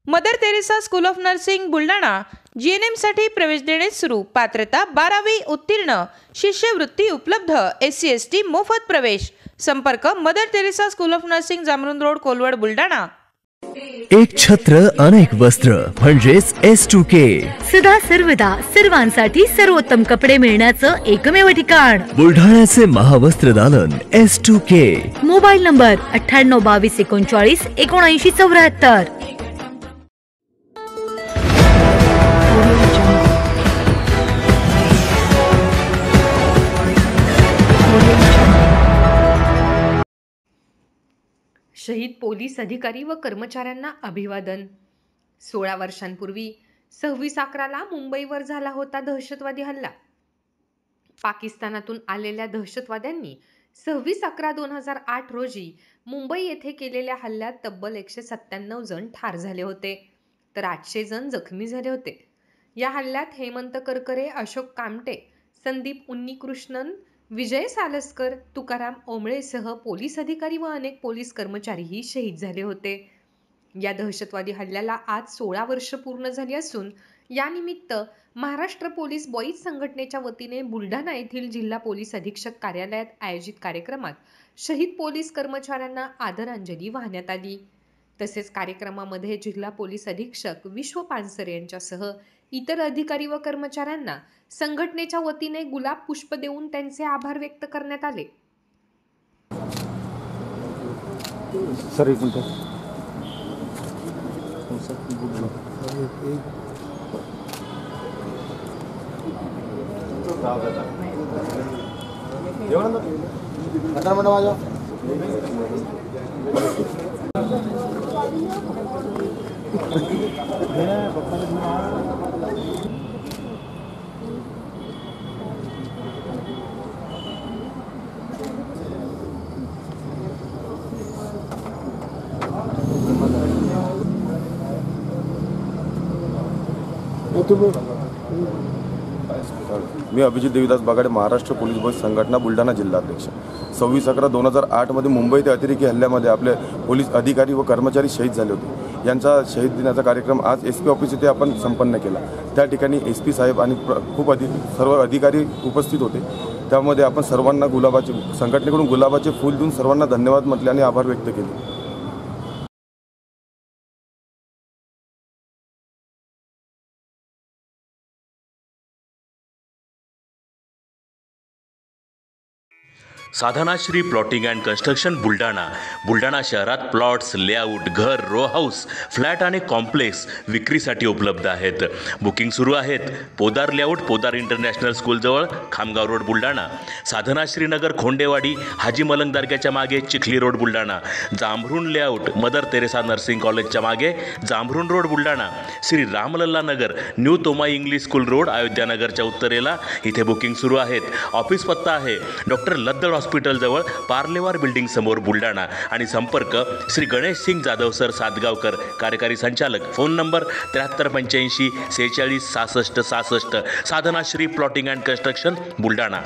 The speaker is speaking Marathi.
Mother Teresa school of nursing Buldhana GNM साठी प्रवेश देणे सुरू। पात्रता 12वी उत्तीर्ण, शिष्यवृत्ती उपलब्ध, SC ST मोफत प्रवेश। संपर्क mother Teresa school of nursing, Jamrun road, Kolwad, Buldhana. एक छत्र अनेक वस्त्र म्हणजेच S2K। सदा सर्वदा सर्वांसाठी सर्वोत्तम कपडे मिळण्याचं एकमेव ठिकाण बुलढाण्याचे महावस्त्र दालन S2K। Mobile number 98 22 39 79 74। शहीद पोलीस अधिकारी व कर्मचाऱ्यांना अभिवादन। 16 वर्षांपूर्वी 26/11 मुंबईवर झाला होता दहशतवादी हल्ला। पाकिस्तानातून आलेल्या दहशतवाद्यांनी 26/11/2008 रोजी मुंबई येथे केलेल्या हल्ल्यात तब्बल 197 जण ठार झाले होते, तर 800 जण जखमी झाले होते। या हल्ल्यात हेमंत करकरे, अशोक कामटे, संदीप उन्नीकृष्णन, विजय सालस्कर, तुकाराम ओंबळेसह पोलीस अधिकारी व अनेक पोलीस कर्मचारीही शहीद झाले होते। या दहशतवादी हल्ल्याला आज 16 वर्ष पूर्ण झाली असून यानिमित्त महाराष्ट्र पोलीस बॉईज संघटनेच्या वतीने बुलढाणा येथील जिल्हा पोलीस अधीक्षक कार्यालयात आयोजित कार्यक्रमात शहीद पोलीस कर्मचाऱ्यांना आदरांजली वाहण्यात आली। तसेच कार्यक्रमामध्ये जिल्हा पोलीस अधीक्षक विश्व पानसरे यांच्यासह इतर अधिकारी व कर्मचाऱ्यांना संघटनेच्या वतीने गुलाब पुष्प देऊन त्यांचे आभार व्यक्त करण्यात आले। सर एक मिनिट मी अभिजित देवीदास बागाडे, महाराष्ट्र पोलीस बॉईज संघटना बुलढाणा जिल्हाध्यक्ष। 26/11/2008 मध्ये मुंबई ते अतिरेकी हल्ल्यामध्ये आपले पोलीस अधिकारी व कर्मचारी शहीद झाले होते। यांचा शहीद दिनाचा कार्यक्रम आज SP ऑफिस येथे आपण संपन्न केला। त्या ठिकाणी SP साहेब आणि सर्व अधिकारी उपस्थित होते। त्यामध्ये आपण सर्वांना संघटनेकडून गुलाबाचे फूल देऊन सर्वांना धन्यवाद म्हटले आणि आभार व्यक्त केले। Sadhanashri plotting and construction Buldhana शहरात प्लॉट्स, लेआउट, घर, रो हाऊस, फ्लॅट आणि कॉम्प्लेक्स विक्रीसाठी उपलब्ध आहेत। बुकिंग सुरू आहेत। पोदार लेआउट, पोदार इंटरनॅशनल स्कूलजवळ, खामगाव रोड, बुलढाणा। साधनाश्री नगर, खोंडेवाडी, हाजी मलंग दर्ग्याच्या मागे, Chikhli road, Buldhana. Jambhrun layout, mother Teresa nursing कॉलेजच्या मागे, Jambhrun road, Buldhana. Shri Ramlalla Nagar, new Tomai English school road, Ayodhya नगरच्या उत्तरेला, इथे बुकिंग सुरू आहेत। ऑफिस पत्ता आहे डॉक्टर लद्दड हॉस्पिटल जवळ, पार्लेवार बिल्डिंग समोर, बुलढाणा। आणि संपर्क श्री गणेश सिंग जाधव सर सातगावकर, कार्यकारी संचालक। Phone number 7385 46 66 66। Sadhanashri plotting and construction Buldhana.